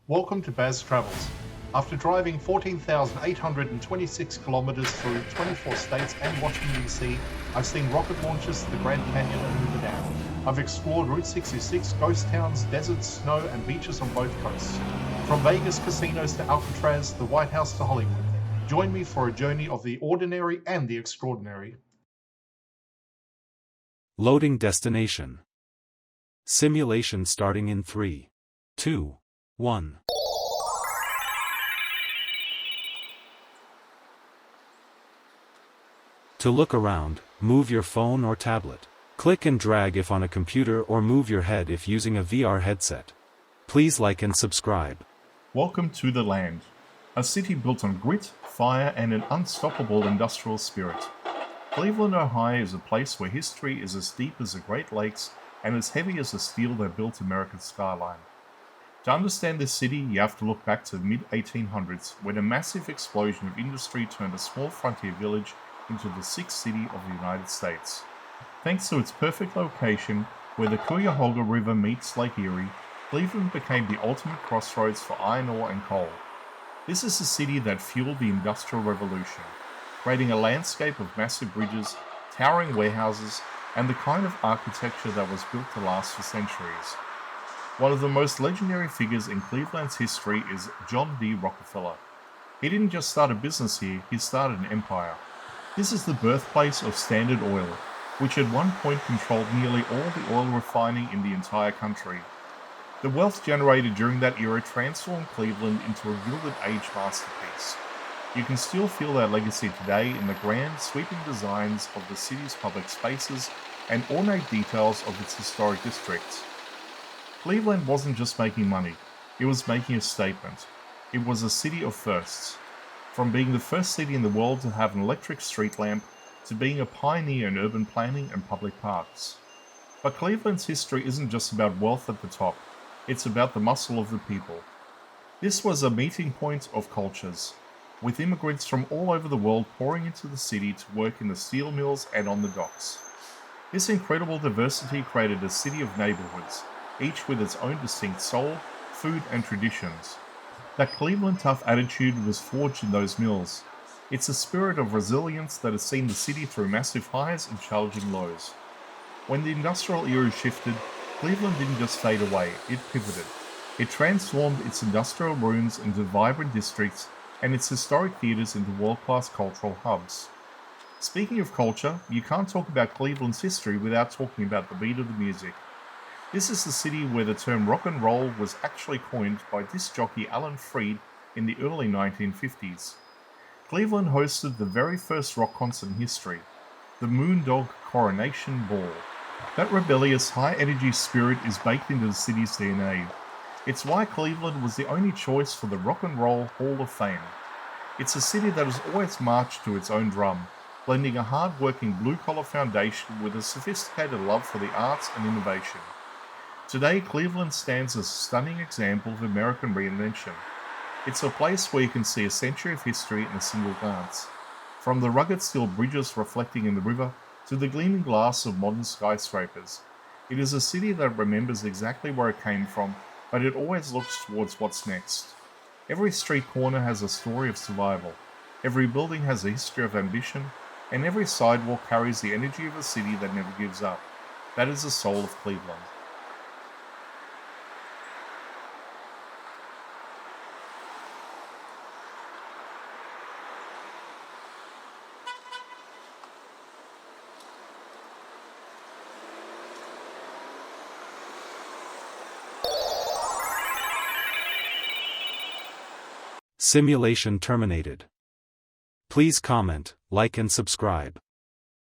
Welcome to Baz Travels. After driving 14,826 kilometers through 24 states and Washington DC, I've seen rocket launches to the Grand Canyon and Hoover Dam. I've explored Route 66, ghost towns, deserts, snow, and beaches on both coasts. From Vegas casinos to Alcatraz, the White House to Hollywood. Join me for a journey of the ordinary and the extraordinary. Loading destination. Simulation starting in 3, 2, 1. To look around, move your phone or tablet. Click and drag if on a computer or move your head if using a VR headset. Please like and subscribe. Welcome to the land, a city built on grit, fire, and an unstoppable industrial spirit. Cleveland, Ohio is a place where history is as deep as the Great Lakes and as heavy as the steel that built America's skyline. To understand this city, you have to look back to the mid-1800s, when a massive explosion of industry turned a small frontier village into the sixth city of the United States. Thanks to its perfect location, where the Cuyahoga River meets Lake Erie, Cleveland became the ultimate crossroads for iron ore and coal. This is the city that fueled the Industrial Revolution, creating a landscape of massive bridges, towering warehouses, and the kind of architecture that was built to last for centuries. One of the most legendary figures in Cleveland's history is John D. Rockefeller. He didn't just start a business here, he started an empire. This is the birthplace of Standard Oil, which at one point controlled nearly all the oil refining in the entire country. The wealth generated during that era transformed Cleveland into a Gilded Age masterpiece. You can still feel that legacy today in the grand, sweeping designs of the city's public spaces and ornate details of its historic districts. Cleveland wasn't just making money, it was making a statement. It was a city of firsts. From being the first city in the world to have an electric street lamp, to being a pioneer in urban planning and public parks. But Cleveland's history isn't just about wealth at the top, it's about the muscle of the people. This was a meeting point of cultures, with immigrants from all over the world pouring into the city to work in the steel mills and on the docks. This incredible diversity created a city of neighborhoods, each with its own distinct soul, food, and traditions. That Cleveland tough attitude was forged in those mills. It's a spirit of resilience that has seen the city through massive highs and challenging lows. When the industrial era shifted, Cleveland didn't just fade away, it pivoted. It transformed its industrial ruins into vibrant districts and its historic theatres into world-class cultural hubs. Speaking of culture, you can't talk about Cleveland's history without talking about the beat of the music. This is the city where the term rock and roll was actually coined by disc jockey Alan Freed in the early 1950s. Cleveland hosted the very first rock concert in history, the Moondog Coronation Ball. That rebellious, high-energy spirit is baked into the city's DNA. It's why Cleveland was the only choice for the Rock and Roll Hall of Fame. It's a city that has always marched to its own drum, blending a hard-working blue-collar foundation with a sophisticated love for the arts and innovation. Today, Cleveland stands as a stunning example of American reinvention. It's a place where you can see a century of history in a single glance. From the rugged steel bridges reflecting in the river to the gleaming glass of modern skyscrapers. It is a city that remembers exactly where it came from, but it always looks towards what's next. Every street corner has a story of survival. Every building has a history of ambition, and every sidewalk carries the energy of a city that never gives up. That is the soul of Cleveland. Simulation terminated. Please comment, like and subscribe.